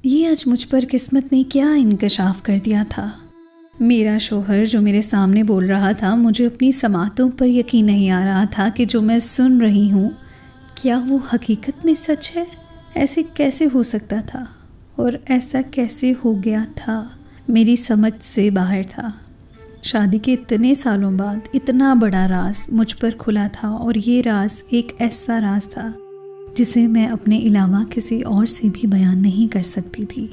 یہ آج مجھ پر قسمت نے کیا انکشاف کر دیا تھا۔ میرا شوہر جو میرے سامنے بول رہا تھا، مجھے اپنی سماعتوں پر یقین نہیں آ رہا تھا کہ جو میں سن رہی ہوں کیا وہ حقیقت میں سچ ہے۔ ایسے کیسے ہو سکتا تھا اور ایسا کیسے ہو گیا تھا، میری سمجھ سے باہر تھا۔ شادی کے اتنے سالوں بعد اتنا بڑا راز مجھ پر کھلا تھا، اور یہ راز ایک ایسا راز تھا جسے میں اپنے علاوہ کسی اور سے بھی بیان نہیں کر سکتی تھی۔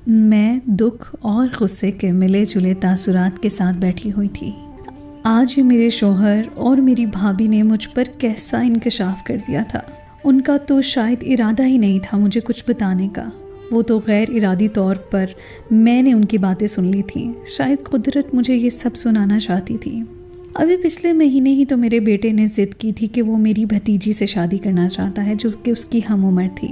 میں دکھ اور غصے کے ملے جلے تاثرات کے ساتھ بیٹھی ہوئی تھی۔ آج ہی میرے شوہر اور میری بھابھی نے مجھ پر کیسا انکشاف کر دیا تھا۔ ان کا تو شاید ارادہ ہی نہیں تھا مجھے کچھ بتانے کا، وہ تو غیر ارادی طور پر میں نے ان کی باتیں سن لی تھیں۔ شاید قدرت مجھے یہ سب سنانا چاہتی تھی۔ ابھی پچھلے مہینے ہی تو میرے بیٹے نے ضد کی تھی کہ وہ میری بھتیجی سے شادی کرنا چاہتا ہے جو کہ اس کی ہم عمر تھی۔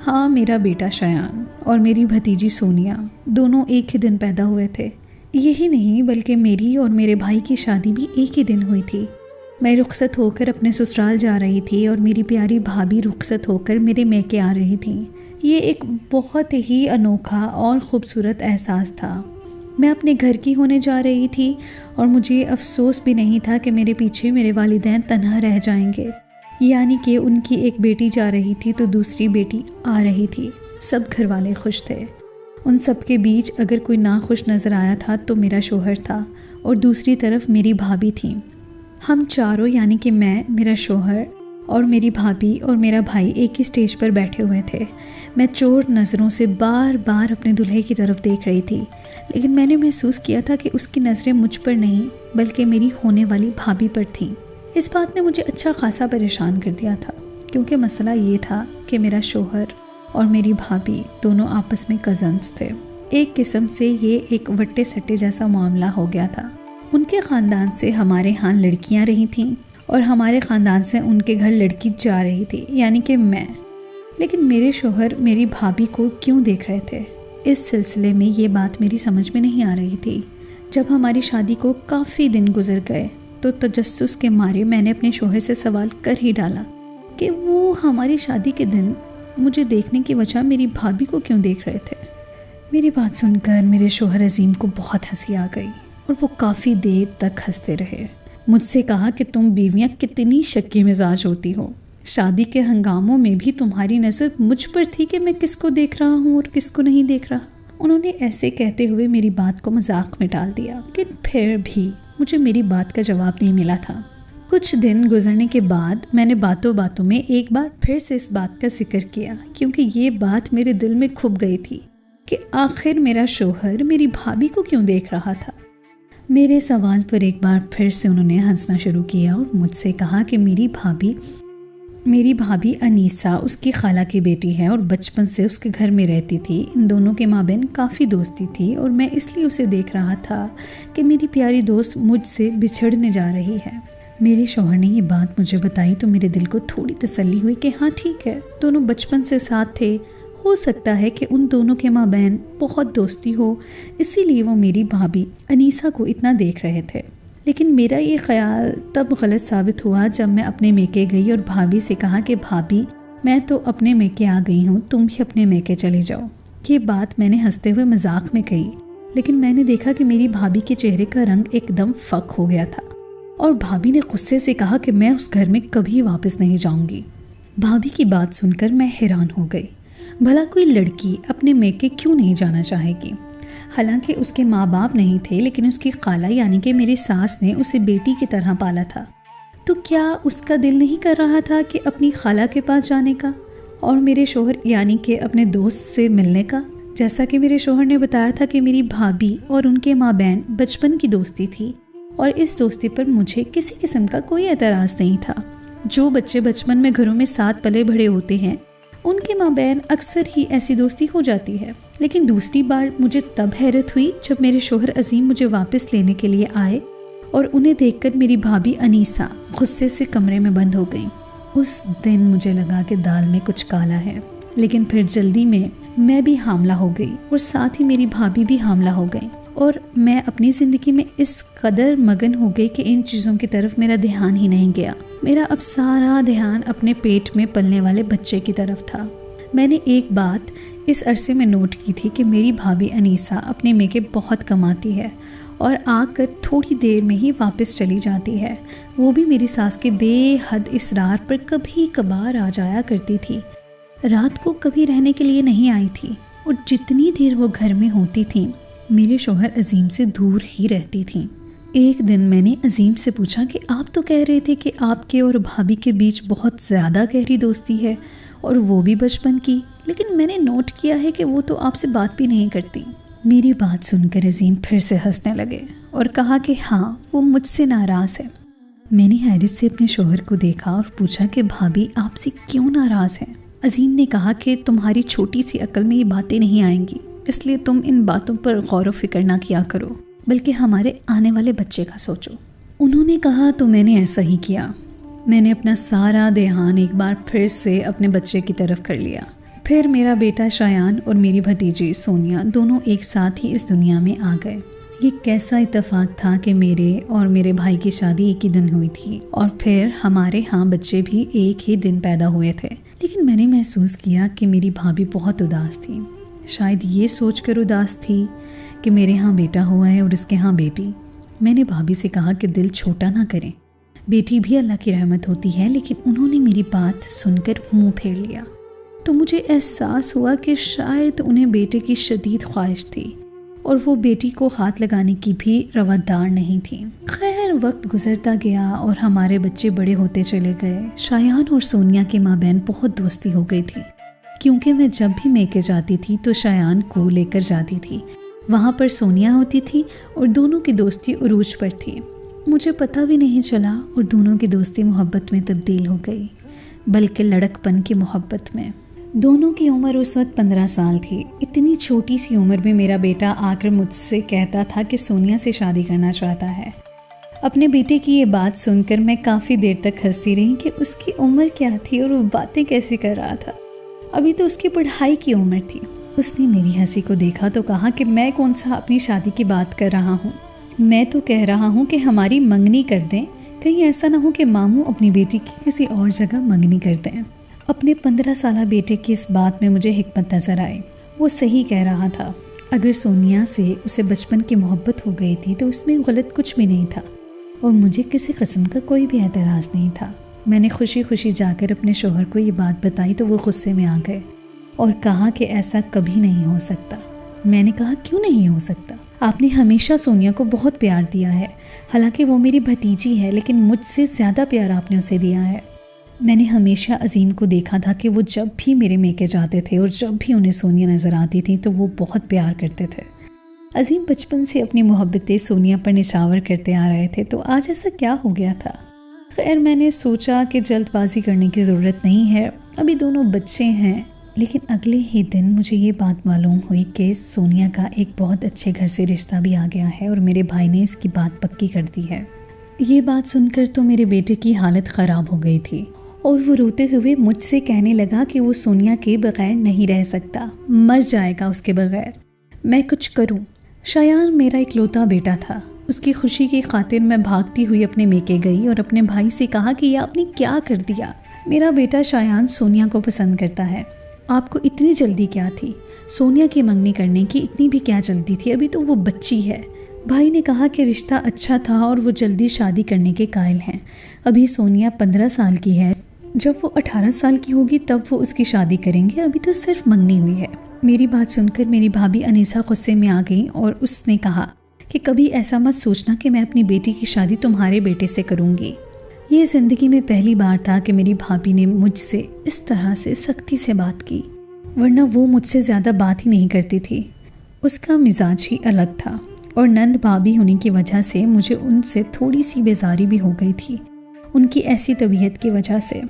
ہاں، میرا بیٹا شایان اور میری بھتیجی سونیا دونوں ایک ہی دن پیدا ہوئے تھے۔ یہی نہیں بلکہ میری اور میرے بھائی کی شادی بھی ایک ہی دن ہوئی تھی۔ میں رخصت ہو کر اپنے سسرال جا رہی تھی اور میری پیاری بھابھی رخصت ہو کر میرے میکے آ رہی تھیں۔ یہ ایک بہت ہی انوکھا اور خوبصورت احساس تھا۔ میں اپنے گھر کی ہونے جا رہی تھی اور مجھے افسوس بھی نہیں تھا کہ میرے پیچھے میرے والدین تنہا رہ جائیں گے، یعنی کہ ان کی ایک بیٹی جا رہی تھی تو دوسری بیٹی آ رہی تھی۔ سب گھر والے خوش تھے۔ ان سب کے بیچ اگر کوئی ناخوش نظر آیا تھا تو میرا شوہر تھا، اور دوسری طرف میری بھابھی تھیں۔ ہم چاروں یعنی کہ میں، میرا شوہر اور میری بھابھی اور میرا بھائی ایک ہی سٹیج پر بیٹھے ہوئے تھے۔ میں چور نظروں سے بار بار اپنے دلہے کی طرف دیکھ رہی تھی، لیکن میں نے محسوس کیا تھا کہ اس کی نظریں مجھ پر نہیں بلکہ میری ہونے والی بھابھی پر تھیں۔ اس بات نے مجھے اچھا خاصا پریشان کر دیا تھا، کیونکہ مسئلہ یہ تھا کہ میرا شوہر اور میری بھابھی دونوں آپس میں کزنز تھے۔ ایک قسم سے یہ ایک وٹے سٹے جیسا معاملہ ہو گیا تھا۔ ان کے خاندان سے ہمارے ہاں لڑکیاں رہی تھیں اور ہمارے خاندان سے ان کے گھر لڑکی جا رہی تھی، یعنی کہ میں۔ لیکن میرے شوہر میری بھابھی کو کیوں دیکھ رہے تھے، اس سلسلے میں یہ بات میری سمجھ میں نہیں آ رہی تھی۔ جب ہماری شادی کو کافی دن گزر گئے تو تجسس کے مارے میں نے اپنے شوہر سے سوال کر ہی ڈالا کہ وہ ہماری شادی کے دن مجھے دیکھنے کی وجہ میری بھابھی کو کیوں دیکھ رہے تھے۔ میری بات سن کر میرے شوہر عظیم کو بہت ہنسی آ گئی اور وہ کافی دیر تک ہنستے رہے۔ مجھ سے کہا کہ تم بیویاں کتنی شکی مزاج ہوتی ہو، شادی کے ہنگاموں میں بھی تمہاری نظر مجھ پر تھی کہ میں کس کو دیکھ رہا ہوں اور کس کو نہیں دیکھ رہا۔ انہوں نے ایسے کہتے ہوئے میری بات کو مذاق میں ڈال دیا، لیکن پھر بھی مجھے میری بات کا جواب نہیں ملا تھا۔ کچھ دن گزرنے کے بعد میں نے باتوں باتوں میں ایک بار پھر سے اس بات کا ذکر کیا، کیونکہ یہ بات میرے دل میں کھپ گئی تھی کہ آخر میرا شوہر میری بھابھی کو کیوں دیکھ رہا تھا۔ میرے سوال پر ایک بار پھر سے انہوں نے ہنسنا شروع کیا اور مجھ سے کہا کہ میری بھابھی انیسہ اس کی خالہ کی بیٹی ہے اور بچپن سے اس کے گھر میں رہتی تھی۔ ان دونوں کے مابین کافی دوستی تھی اور میں اس لیے اسے دیکھ رہا تھا کہ میری پیاری دوست مجھ سے بچھڑنے جا رہی ہے۔ میرے شوہر نے یہ بات مجھے بتائی تو میرے دل کو تھوڑی تسلی ہوئی کہ ہاں ٹھیک ہے، دونوں بچپن سے ساتھ تھے، ہو سکتا ہے کہ ان دونوں کے مابین بہت دوستی ہو، اسی لیے وہ میری بھابھی انیسہ کو اتنا دیکھ رہے تھے۔ لیکن میرا یہ خیال تب غلط ثابت ہوا جب میں اپنے میکے گئی اور بھابھی سے کہا کہ بھابھی میں تو اپنے میکے آ گئی ہوں، تم بھی اپنے میکے چلے جاؤ۔ یہ بات میں نے ہنستے ہوئے مذاق میں کہی، لیکن میں نے دیکھا کہ میری بھابھی کے چہرے کا رنگ ایک دم فک ہو گیا تھا اور بھابھی نے غصے سے کہا کہ میں اس گھر میں کبھی واپس نہیں جاؤں گی۔ بھابھی کی بات سن کر میں حیران ہو گئی۔ بھلا کوئی لڑکی اپنے میکے کیوں نہیں جانا چاہے گی؟ حالانکہ اس کے ماں باپ نہیں تھے، لیکن اس کی خالہ یعنی کہ میری ساس نے اسے بیٹی کی طرح پالا تھا۔ تو کیا اس کا دل نہیں کر رہا تھا کہ اپنی خالہ کے پاس جانے کا اور میرے شوہر یعنی کہ اپنے دوست سے ملنے کا؟ جیسا کہ میرے شوہر نے بتایا تھا کہ میری بھابھی اور ان کے مابین بچپن کی دوستی تھی اور اس دوستی پر مجھے کسی قسم کا کوئی اعتراض نہیں تھا۔ جو بچے بچپن میں گھروں میں ساتھ پلے بڑھے ہوتے ہیں ان کے مابین اکثر ہی ایسی دوستی ہو جاتی ہے۔ لیکن دوسری بار مجھے تب حیرت ہوئی جب میرے شوہر عظیم مجھے واپس لینے کے لیے آئے اور انہیں دیکھ کر میری بھابھی انیسہ غصے سے کمرے میں بند ہو گئیں۔ اس دن مجھے لگا کہ دال میں کچھ کالا ہے، لیکن پھر جلدی میں بھی حاملہ ہو گئی اور ساتھ ہی میری بھابھی بھی حاملہ ہو گئی، اور میں اپنی زندگی میں اس قدر مگن ہو گئی کہ ان چیزوں کی طرف میرا دھیان ہی نہیں گیا۔ میرا اب سارا دھیان اپنے پیٹ میں پلنے والے بچے کی طرف تھا۔ میں نے ایک بات اس عرصے میں نوٹ کی تھی کہ میری بھابھی انیسہ اپنے میکے بہت کماتی ہے اور آ کر تھوڑی دیر میں ہی واپس چلی جاتی ہے، وہ بھی میری ساس کے بے حد اصرار پر کبھی کبھار آ جایا کرتی تھی۔ رات کو کبھی رہنے کے لیے نہیں آئی تھی، اور جتنی دیر وہ گھر میں ہوتی تھیں میرے شوہر عظیم سے دور ہی رہتی تھیں۔ ایک دن میں نے عظیم سے پوچھا کہ آپ تو کہہ رہے تھے کہ آپ کے اور بھابھی کے بیچ بہت زیادہ گہری دوستی ہے اور وہ بھی بچپن کی، لیکن میں نے نوٹ کیا ہے کہ وہ تو آپ سے بات بھی نہیں کرتی۔ میری بات سن کر عظیم پھر سے ہنسنے لگے اور کہا کہ ہاں، وہ مجھ سے ناراض ہے۔ میں نے حیرت سے اپنے شوہر کو دیکھا اور پوچھا کہ بھابھی آپ سے کیوں ناراض ہیں؟ عظیم نے کہا کہ تمہاری چھوٹی سی عقل میں یہ باتیں نہیں آئیں گی، اس لیے تم ان باتوں پر غور و فکر نہ کیا کرو، بلکہ ہمارے آنے والے بچے کا سوچو۔ انہوں نے کہا تو میں نے ایسا ہی کیا۔ میں نے اپنا سارا دھیان ایک بار پھر سے اپنے بچے کی طرف کر لیا۔ پھر میرا بیٹا شایان اور میری بھتیجی سونیا دونوں ایک ساتھ ہی اس دنیا میں آ گئے۔ یہ کیسا اتفاق تھا کہ میرے اور میرے بھائی کی شادی ایک ہی دن ہوئی تھی، اور پھر ہمارے ہاں بچے بھی ایک ہی دن پیدا ہوئے تھے۔ لیکن میں نے محسوس کیا کہ میری بھابھی بہت اداس تھی، شاید یہ سوچ کر اداس تھی کہ میرے ہاں بیٹا ہوا ہے اور اس کے ہاں بیٹی۔ میں نے بھابھی سے کہا کہ دل چھوٹا نہ کریں، بیٹی بھی اللہ کی رحمت ہوتی ہے، لیکن انہوں نے میری بات سن کر منہ پھیر لیا۔ تو مجھے احساس ہوا کہ شاید انہیں بیٹے کی شدید خواہش تھی اور وہ بیٹی کو ہاتھ لگانے کی بھی روادار نہیں تھی۔ خیر، وقت گزرتا گیا اور ہمارے بچے بڑے ہوتے چلے گئے۔ شایان اور سونیا کے مابین بہت دوستی ہو گئی تھی، کیونکہ میں جب بھی میکے جاتی تھی تو شایان کو لے کر جاتی تھی، وہاں پر سونیا ہوتی تھی اور دونوں کی دوستی عروج پر تھی۔ مجھے پتہ بھی نہیں چلا اور دونوں کی دوستی محبت میں تبدیل ہو گئی، بلکہ لڑکپن کی محبت میں۔ دونوں کی عمر اس وقت 15 سال تھی۔ اتنی چھوٹی سی عمر میں میرا بیٹا آ کر مجھ سے کہتا تھا کہ سونیا سے شادی کرنا چاہتا ہے۔ اپنے بیٹے کی یہ بات سن کر میں کافی دیر تک ہنستی رہی کہ اس کی عمر کیا تھی اور وہ باتیں کیسی کر رہا تھا، ابھی تو اس کی پڑھائی کی عمر تھی۔ اس نے میری ہنسی کو دیکھا تو کہا کہ میں کون سا اپنی شادی کی بات کر رہا ہوں، میں تو کہہ رہا ہوں کہ ہماری منگنی کر دیں، کہیں ایسا نہ ہو کہ ماموں اپنی بیٹی کی کسی اور جگہ منگنی کر دیں۔ اپنے 15 سالہ بیٹے کی اس بات میں مجھے حکمت نظر آئی۔ وہ صحیح کہہ رہا تھا۔ اگر سونیا سے اسے بچپن کی محبت ہو گئی تھی تو اس میں غلط کچھ بھی نہیں تھا، اور مجھے کسی قسم کا کوئی بھی اعتراض نہیں تھا۔ میں نے خوشی خوشی جا کر اپنے شوہر کو یہ بات بتائی تو وہ غصے میں آ گئے اور کہا کہ ایسا کبھی نہیں ہو سکتا۔ میں نے کہا کیوں نہیں ہو سکتا؟ آپ نے ہمیشہ سونیا کو بہت پیار دیا ہے، حالانکہ وہ میری بھتیجی ہے، لیکن مجھ سے زیادہ پیار آپ نے اسے دیا ہے۔ میں نے ہمیشہ عظیم کو دیکھا تھا کہ وہ جب بھی میرے میکے جاتے تھے اور جب بھی انہیں سونیا نظر آتی تھی تو وہ بہت پیار کرتے تھے۔ عظیم بچپن سے اپنی محبتیں سونیا پر نچھاور کرتے آ رہے تھے، تو آج ایسا کیا ہو گیا تھا؟ خیر، میں نے سوچا کہ جلد بازی کرنے کی ضرورت نہیں ہے، ابھی دونوں بچے ہیں۔ لیکن اگلے ہی دن مجھے یہ بات معلوم ہوئی کہ سونیا کا ایک بہت اچھے گھر سے رشتہ بھی آ گیا ہے اور میرے بھائی نے اس کی بات پکی کر دی ہے۔ یہ بات سن کر تو میرے بیٹے کی حالت خراب ہو گئی تھی اور وہ روتے ہوئے مجھ سے کہنے لگا کہ وہ سونیا کے بغیر نہیں رہ سکتا، مر جائے گا اس کے بغیر، میں کچھ کروں۔ شایان میرا اکلوتا بیٹا تھا، اس کی خوشی کی خاطر میں بھاگتی ہوئی اپنے میکے گئی اور اپنے بھائی سے کہا کہ یہ آپ نے کیا کر دیا؟ میرا بیٹا شایان سونیا کو پسند کرتا ہے، آپ کو اتنی جلدی کیا تھی؟ سونیا کی منگنی کرنے کی اتنی بھی کیا جلدی تھی؟ ابھی تو وہ بچی ہے۔ بھائی نے کہا کہ رشتہ اچھا تھا اور وہ جلدی شادی کرنے کے قائل ہیں، ابھی سونیا 15 سال کی ہے، جب وہ 18 سال کی ہوگی تب وہ اس کی شادی کریں گے، ابھی تو صرف منگنی ہوئی ہے۔ میری بات سن کر میری بھابھی انیسہ غصے میں آ گئی اور اس نے کہا کہ کبھی ایسا مت سوچنا کہ میں اپنی بیٹی کی شادی تمہارے بیٹے سے کروں گی۔ یہ زندگی میں پہلی بار تھا کہ میری بھابھی نے مجھ سے اس طرح سے سختی سے بات کی، ورنہ وہ مجھ سے زیادہ بات ہی نہیں کرتی تھی۔ اس کا مزاج ہی الگ تھا، اور نند بھابھی ہونے کی وجہ سے مجھے ان سے تھوڑی سی بیزاری بھی ہو گئی تھی، ان کی ایسی طبیعت کی وجہ سے۔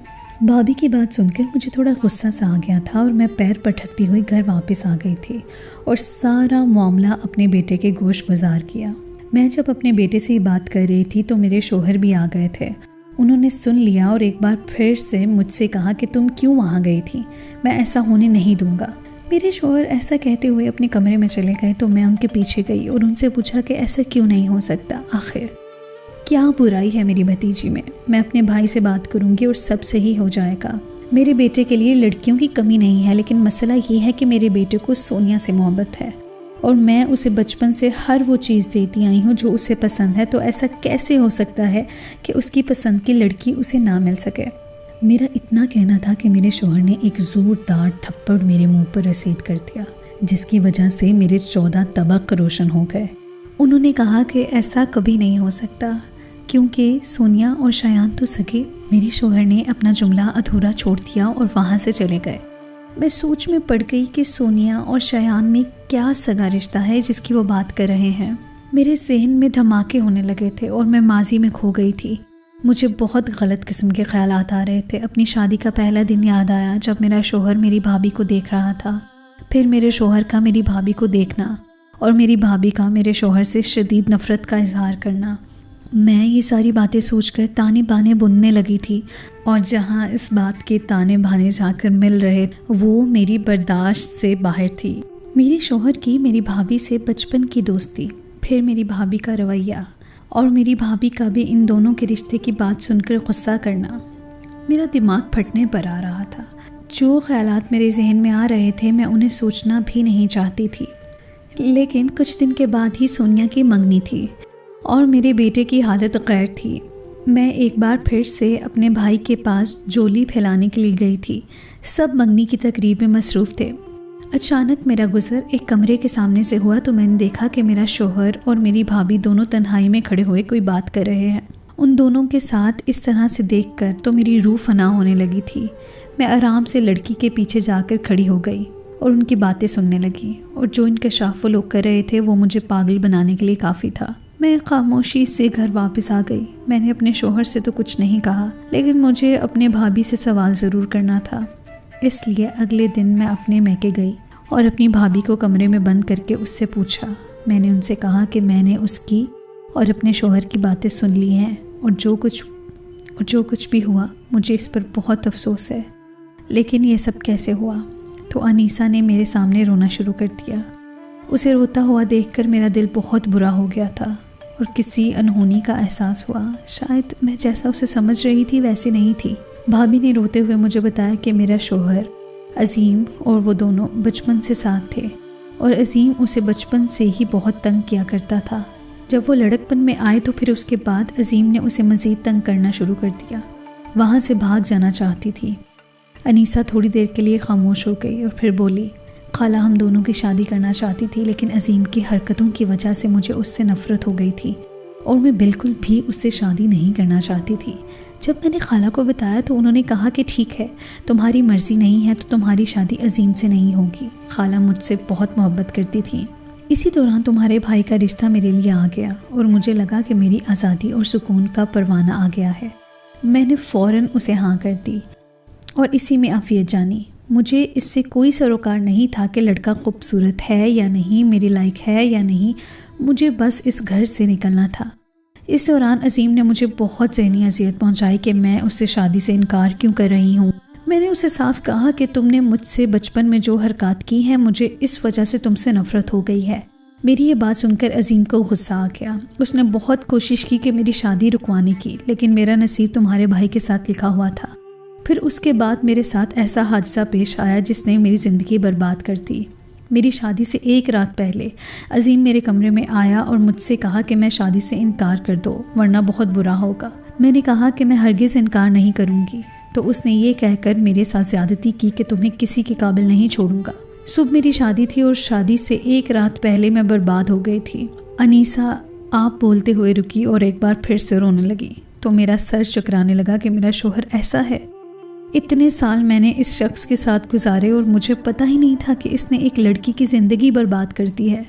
بھابھی کی بات سن کر مجھے تھوڑا غصہ سا آ گیا تھا اور میں پیر پٹکتی ہوئی گھر واپس آ گئی تھی اور سارا معاملہ اپنے بیٹے کے گوش گزار کیا۔ میں جب اپنے بیٹے سے یہ بات کر رہی تھی تو میرے شوہر بھی آ گئے تھے۔ انہوں نے سن لیا اور ایک بار پھر سے مجھ سے کہا کہ تم کیوں وہاں گئی تھی؟ میں ایسا ہونے نہیں دوں گا۔ میرے شوہر ایسا کہتے ہوئے اپنے کمرے میں چلے گئے تو میں ان کے پیچھے گئی اور ان سے پوچھا کہ ایسا کیوں نہیں ہو سکتا؟ آخر کیا برائی ہے میری بھتیجی میں؟ میں اپنے بھائی سے بات کروں گی اور سب صحیح ہو جائے گا۔ میرے بیٹے کے لیے لڑکیوں کی کمی نہیں ہے، لیکن مسئلہ یہ ہے کہ میرے بیٹے کو سونیا سے محبت ہے اور میں اسے بچپن سے ہر وہ چیز دیتی آئی ہوں جو اسے پسند ہے، تو ایسا کیسے ہو سکتا ہے کہ اس کی پسند کی لڑکی اسے نہ مل سکے؟ میرا اتنا کہنا تھا کہ میرے شوہر نے ایک زوردار تھپڑ میرے منہ پر رسید کر دیا، جس کی وجہ سے میرے 14 طبق روشن ہو گئے۔ انہوں نے کہا کہ ایسا کبھی نہیں ہو سکتا کیونکہ سونیا اور شایان تو سگے۔ میرے شوہر نے اپنا جملہ ادھورا چھوڑ دیا اور وہاں سے چلے گئے۔ میں سوچ میں پڑ گئی کہ سونیا اور شایان میں کیا سگا رشتہ ہے جس کی وہ بات کر رہے ہیں۔ میرے ذہن میں دھماکے ہونے لگے تھے اور میں ماضی میں کھو گئی تھی۔ مجھے بہت غلط قسم کے خیالات آ رہے تھے۔ اپنی شادی کا پہلا دن یاد آیا جب میرا شوہر میری بھابھی کو دیکھ رہا تھا، پھر میرے شوہر کا میری بھابھی کو دیکھنا اور میری بھابھی کا میرے شوہر سے شدید نفرت کا اظہار کرنا۔ میں یہ ساری باتیں سوچ کر تانے بانے بننے لگی تھی، اور جہاں اس بات کے تانے بانے جا کر مل رہے وہ میری برداشت سے باہر تھی۔ میرے شوہر کی میری بھابھی سے بچپن کی دوستی، پھر میری بھابھی کا رویہ اور میری بھابھی کا بھی ان دونوں کے رشتے کی بات سن کر غصہ کرنا، میرا دماغ پھٹنے پر آ رہا تھا۔ جو خیالات میرے ذہن میں آ رہے تھے میں انہیں سوچنا بھی نہیں چاہتی تھی، لیکن کچھ دن کے بعد ہی سونیا کی منگنی تھی اور میرے بیٹے کی حالت غیر تھی۔ میں ایک بار پھر سے اپنے بھائی کے پاس جولی پھیلانے کے لیے گئی تھی۔ سب منگنی کی تقریب میں مصروف تھے۔ اچانک میرا گزر ایک کمرے کے سامنے سے ہوا تو میں نے دیکھا کہ میرا شوہر اور میری بھابھی دونوں تنہائی میں کھڑے ہوئے کوئی بات کر رہے ہیں۔ ان دونوں کے ساتھ اس طرح سے دیکھ کر تو میری روح فنا ہونے لگی تھی۔ میں آرام سے لڑکی کے پیچھے جا کر کھڑی ہو گئی اور ان کی باتیں سننے لگی، اور جو انکشاف وہ لوگ کر رہے تھے وہ مجھے پاگل بنانے کے لیے کافی تھا۔ میں خاموشی سے گھر واپس آ گئی۔ میں نے اپنے شوہر سے تو کچھ نہیں کہا، لیکن مجھے اپنے بھابھی سے سوال ضرور کرنا تھا۔ اس لیے اگلے دن میں اپنے میکے گئی اور اپنی بھابھی کو کمرے میں بند کر کے اس سے پوچھا۔ میں نے ان سے کہا کہ میں نے اس کی اور اپنے شوہر کی باتیں سن لی ہیں، اور جو کچھ بھی ہوا مجھے اس پر بہت افسوس ہے، لیکن یہ سب کیسے ہوا؟ تو انیسا نے میرے سامنے رونا شروع کر دیا۔ اسے روتا ہوا دیکھ کر میرا دل بہت برا ہو گیا تھا اور کسی انہونی کا احساس ہوا۔ شاید میں جیسا اسے سمجھ رہی تھی ویسی نہیں تھی۔ بھابھی نے روتے ہوئے مجھے بتایا کہ میرا شوہر عظیم اور وہ دونوں بچپن سے ساتھ تھے، اور عظیم اسے بچپن سے ہی بہت تنگ کیا کرتا تھا۔ جب وہ لڑکپن میں آئے تو پھر اس کے بعد عظیم نے اسے مزید تنگ کرنا شروع کر دیا۔ وہاں سے بھاگ جانا چاہتی تھی۔ انیسا تھوڑی دیر کے لیے خاموش ہو گئی اور پھر بولی، خالہ ہم دونوں کی شادی کرنا چاہتی تھی، لیکن عظیم کی حرکتوں کی وجہ سے مجھے اس سے نفرت ہو گئی تھی اور میں بالکل بھی اس سے شادی نہیں کرنا چاہتی تھی۔ جب میں نے خالہ کو بتایا تو انہوں نے کہا کہ ٹھیک ہے، تمہاری مرضی نہیں ہے تو تمہاری شادی عظیم سے نہیں ہوگی۔ خالہ مجھ سے بہت محبت کرتی تھیں۔ اسی دوران تمہارے بھائی کا رشتہ میرے لیے آ گیا اور مجھے لگا کہ میری آزادی اور سکون کا پروانہ آ گیا ہے۔ میں نے فوراً اسے ہاں کر دی اور اسی میں عافیت جانی۔ مجھے اس سے کوئی سروکار نہیں تھا کہ لڑکا خوبصورت ہے یا نہیں، میری لائق ہے یا نہیں، مجھے بس اس گھر سے نکلنا تھا۔ اس دوران عظیم نے مجھے بہت ذہنی اذیت پہنچائی کہ میں اس سے شادی سے انکار کیوں کر رہی ہوں۔ میں نے اسے صاف کہا کہ تم نے مجھ سے بچپن میں جو حرکات کی ہیں مجھے اس وجہ سے تم سے نفرت ہو گئی ہے۔ میری یہ بات سن کر عظیم کو غصہ آ گیا۔ اس نے بہت کوشش کی کہ میری شادی رکوانے کی، لیکن میرا نصیب تمہارے بھائی کے ساتھ لکھا ہوا تھا۔ پھر اس کے بعد میرے ساتھ ایسا حادثہ پیش آیا جس نے میری زندگی برباد کر دی۔ میری شادی سے ایک رات پہلے عظیم میرے کمرے میں آیا اور مجھ سے کہا کہ میں شادی سے انکار کر دو ورنہ بہت برا ہوگا۔ میں نے کہا کہ میں ہرگز انکار نہیں کروں گی، تو اس نے یہ کہہ کر میرے ساتھ زیادتی کی کہ تمہیں کسی کے قابل نہیں چھوڑوں گا۔ صبح میری شادی تھی اور شادی سے ایک رات پہلے میں برباد ہو گئی تھی۔ انیسا آپ بولتے ہوئے رکی اور ایک بار پھر سے رونے لگی تو میرا سر چکرانے لگا کہ میرا شوہر ایسا ہے۔ اتنے سال میں نے اس شخص کے ساتھ گزارے اور مجھے پتہ ہی نہیں تھا کہ اس نے ایک لڑکی کی زندگی برباد کر دی ہے۔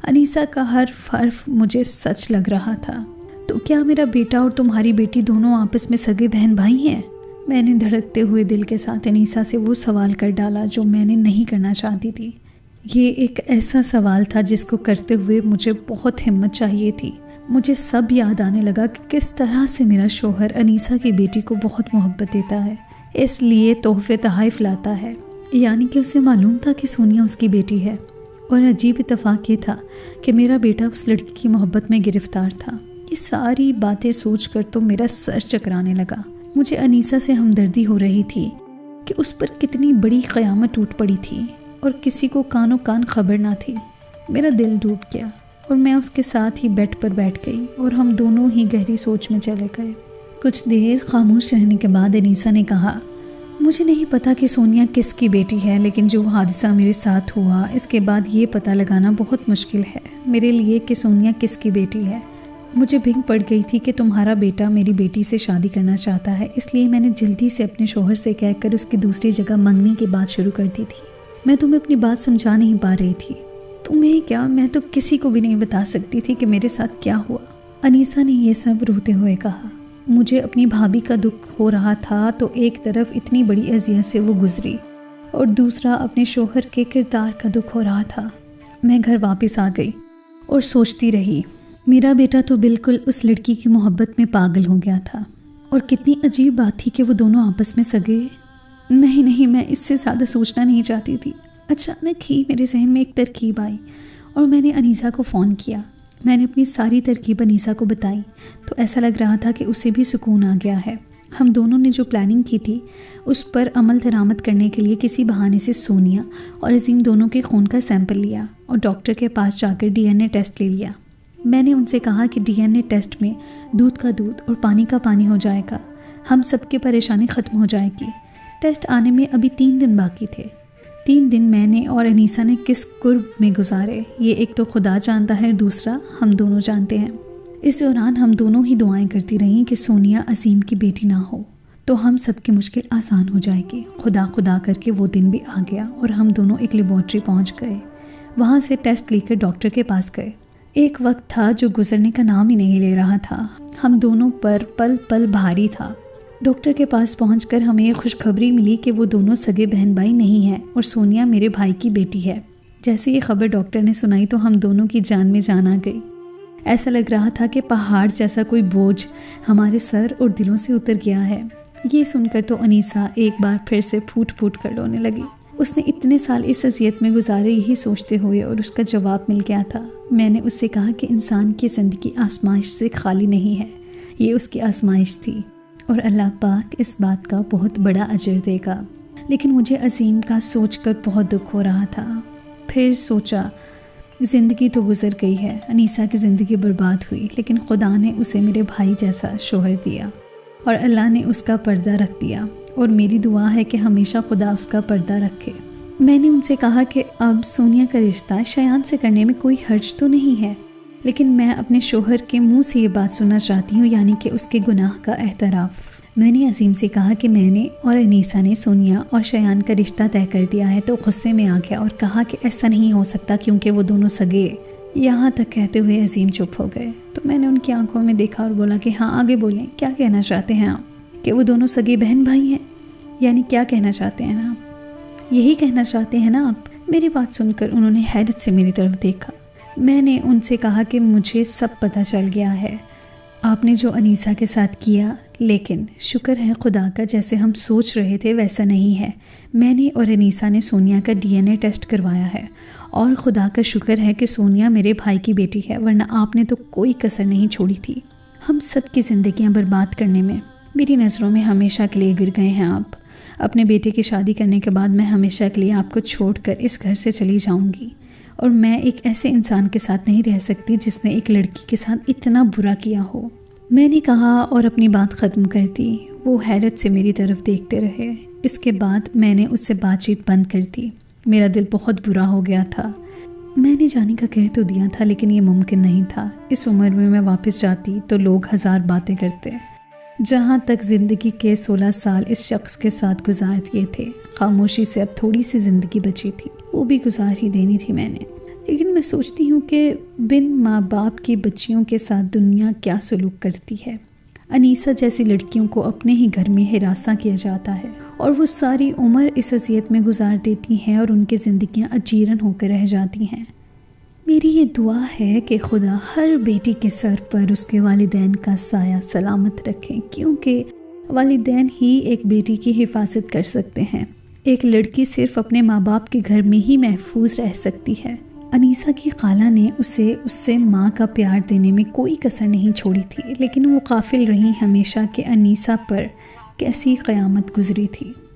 انیسا کا ہر حرف مجھے سچ لگ رہا تھا۔ تو کیا میرا بیٹا اور تمہاری بیٹی دونوں آپس میں سگے بہن بھائی ہیں؟ میں نے دھڑکتے ہوئے دل کے ساتھ انیسا سے وہ سوال کر ڈالا جو میں نے نہیں کرنا چاہتی تھی۔ یہ ایک ایسا سوال تھا جس کو کرتے ہوئے مجھے بہت ہمت چاہیے تھی۔ مجھے سب یاد آنے لگا کہ کس طرح سے میرا شوہر انیسا کی بیٹی کو بہت محبت دیتا ہے، اس لیے تحفے تحائف لاتا ہے، یعنی کہ اسے معلوم تھا کہ سونیا اس کی بیٹی ہے، اور عجیب اتفاق یہ تھا کہ میرا بیٹا اس لڑکی کی محبت میں گرفتار تھا۔ یہ ساری باتیں سوچ کر تو میرا سر چکرانے لگا۔ مجھے انیسا سے ہمدردی ہو رہی تھی، کہ اس پر کتنی بڑی قیامت ٹوٹ پڑی تھی اور کسی کو کانوں کان خبر نہ تھی۔ میرا دل ڈوب گیا اور میں اس کے ساتھ ہی بیڈ پر بیٹھ گئی اور ہم دونوں ہی گہری سوچ میں چلے گئے۔ کچھ دیر خاموش رہنے کے بعد انیسہ نے کہا، مجھے نہیں پتا کہ سونیا کس کی بیٹی ہے، لیکن جو حادثہ میرے ساتھ ہوا اس کے بعد یہ پتہ لگانا بہت مشکل ہے میرے لیے کہ سونیا کس کی بیٹی ہے۔ مجھے بھنگ پڑ گئی تھی کہ تمہارا بیٹا میری بیٹی سے شادی کرنا چاہتا ہے، اس لیے میں نے جلدی سے اپنے شوہر سے کہہ کر اس کی دوسری جگہ منگنی کی بات شروع کر دی تھی۔ میں تمہیں اپنی بات سمجھا نہیں پا رہی تھی۔ تمہیں کیا، میں تو کسی کو بھی نہیں بتا سکتی تھی کہ میرے ساتھ کیا ہوا۔ انیسہ نے یہ سب روتے ہوئے کہا۔ مجھے اپنی بھابھی کا دکھ ہو رہا تھا تو ایک طرف اتنی بڑی اذیت سے وہ گزری اور دوسرا اپنے شوہر کے کردار کا دکھ ہو رہا تھا۔ میں گھر واپس آ گئی اور سوچتی رہی، میرا بیٹا تو بالکل اس لڑکی کی محبت میں پاگل ہو گیا تھا، اور کتنی عجیب بات تھی کہ وہ دونوں آپس میں سگے۔ نہیں، میں اس سے زیادہ سوچنا نہیں چاہتی تھی۔ اچانک ہی میرے ذہن میں ایک ترکیب آئی اور میں نے انیسہ کو فون کیا۔ میں نے اپنی ساری ترکیب انیسہ کو بتائی تو ایسا لگ رہا تھا کہ اسے بھی سکون آ گیا ہے۔ ہم دونوں نے جو پلاننگ کی تھی اس پر عمل درآمد کرنے کے لیے کسی بہانے سے سونیا اور عظیم دونوں کے خون کا سیمپل لیا اور ڈاکٹر کے پاس جا کر DNA ٹیسٹ لے لیا۔ میں نے ان سے کہا کہ DNA ٹیسٹ میں دودھ کا دودھ اور پانی کا پانی ہو جائے گا، ہم سب کی پریشانی ختم ہو جائے گی۔ ٹیسٹ آنے میں ابھی 3 دن باقی تھے۔ 3 دن میں نے اور انیسہ نے کس قرب میں گزارے یہ ایک تو خدا جانتا ہے، دوسرا ہم دونوں جانتے ہیں۔ اس دوران ہم دونوں ہی دعائیں کرتی رہیں کہ سونیا عظیم کی بیٹی نہ ہو تو ہم سب کی مشکل آسان ہو جائے گی۔ خدا کر کے وہ دن بھی آ گیا اور ہم دونوں ایک لیبارٹری پہنچ گئے۔ وہاں سے ٹیسٹ لے کر ڈاکٹر کے پاس گئے۔ ایک وقت تھا جو گزرنے کا نام ہی نہیں لے رہا تھا، ہم دونوں پر پل پل بھاری تھا۔ ڈاکٹر کے پاس پہنچ کر ہمیں یہ خوشخبری ملی کہ وہ دونوں سگے بہن بھائی نہیں ہیں اور سونیا میرے بھائی کی بیٹی ہے۔ جیسے یہ خبر ڈاکٹر نے سنائی تو ہم دونوں کی جان میں جان آ گئی۔ ایسا لگ رہا تھا کہ پہاڑ جیسا کوئی بوجھ ہمارے سر اور دلوں سے اتر گیا ہے۔ یہ سن کر تو انیسہ ایک بار پھر سے پھوٹ پھوٹ کر رونے لگی۔ اس نے اتنے سال اس اذیت میں گزارے یہی سوچتے ہوئے، اور اس کا جواب مل گیا تھا۔ میں نے اس سے کہا کہ انسان کی زندگی آزمائش سے خالی نہیں ہے، یہ اس کی آزمائش تھی اور اللہ پاک اس بات کا بہت بڑا اجر دے گا۔ لیکن مجھے عظیم کا سوچ کر بہت دکھ ہو رہا تھا۔ پھر سوچا زندگی تو گزر گئی ہے، انیسہ کی زندگی برباد ہوئی، لیکن خدا نے اسے میرے بھائی جیسا شوہر دیا اور اللہ نے اس کا پردہ رکھ دیا، اور میری دعا ہے کہ ہمیشہ خدا اس کا پردہ رکھے۔ میں نے ان سے کہا کہ اب سونیا کا رشتہ شایان سے کرنے میں کوئی حرج تو نہیں ہے، لیکن میں اپنے شوہر کے منہ سے یہ بات سننا چاہتی ہوں، یعنی کہ اس کے گناہ کا اعتراف۔ میں نے عظیم سے کہا کہ میں نے اور انیسہ نے سونیا اور شایان کا رشتہ طے کر دیا ہے، تو غصے میں آ گیا اور کہا کہ ایسا نہیں ہو سکتا کیونکہ وہ دونوں سگے۔ یہاں تک کہتے ہوئے عظیم چپ ہو گئے تو میں نے ان کی آنکھوں میں دیکھا اور بولا کہ ہاں آگے بولیں، کیا کہنا چاہتے ہیں آپ؟ کہ وہ دونوں سگے بہن بھائی ہیں؟ یعنی کیا کہنا چاہتے ہیں آپ؟ یہی کہنا چاہتے ہیں نا آپ؟ میری بات سن کر انہوں نے حیرت سے میری طرف دیکھا۔ میں نے ان سے کہا کہ مجھے سب پتہ چل گیا ہے آپ نے جو انیسہ کے ساتھ کیا، لیکن شکر ہے خدا کا جیسے ہم سوچ رہے تھے ویسا نہیں ہے۔ میں نے اور انیسہ نے سونیا کا DNA ٹیسٹ کروایا ہے، اور خدا کا شکر ہے کہ سونیا میرے بھائی کی بیٹی ہے، ورنہ آپ نے تو کوئی کسر نہیں چھوڑی تھی۔ ہم سب کی زندگیاں برباد کرنے میں میری نظروں میں ہمیشہ کے لیے گر گئے ہیں آپ۔ اپنے بیٹے کی شادی کرنے کے بعد میں ہمیشہ کے لیے آپ کو چھوڑ کر اس گھر سے چلی جاؤں گی، اور میں ایک ایسے انسان کے ساتھ نہیں رہ سکتی جس نے ایک لڑکی کے ساتھ اتنا برا کیا ہو۔ میں نے کہا اور اپنی بات ختم کر دی۔ وہ حیرت سے میری طرف دیکھتے رہے۔ اس کے بعد میں نے اس سے بات چیت بند کر دی۔ میرا دل بہت برا ہو گیا تھا۔ میں نے جانے کا کہہ تو دیا تھا، لیکن یہ ممکن نہیں تھا۔ اس عمر میں واپس جاتی تو لوگ 1000 باتیں کرتے۔ جہاں تک زندگی کے 16 سال اس شخص کے ساتھ گزار دیے تھے، خاموشی سے اب تھوڑی سی زندگی بچی تھی، وہ بھی گزار ہی دینی تھی میں نے۔ لیکن میں سوچتی ہوں کہ بن ماں باپ کی بچیوں کے ساتھ دنیا کیا سلوک کرتی ہے۔ انیسہ جیسی لڑکیوں کو اپنے ہی گھر میں ہراساں کیا جاتا ہے، اور وہ ساری عمر اس اذیت میں گزار دیتی ہیں اور ان کی زندگیاں اجیرن ہو کر رہ جاتی ہیں۔ میری یہ دعا ہے کہ خدا ہر بیٹی کے سر پر اس کے والدین کا سایہ سلامت رکھیں، کیونکہ والدین ہی ایک بیٹی کی حفاظت کر سکتے ہیں۔ ایک لڑکی صرف اپنے ماں باپ کے گھر میں ہی محفوظ رہ سکتی ہے۔ انیسہ کی خالہ نے اس سے ماں کا پیار دینے میں کوئی کسر نہیں چھوڑی تھی، لیکن وہ غافل رہی ہمیشہ کہ انیسہ پر کیسی قیامت گزری تھی۔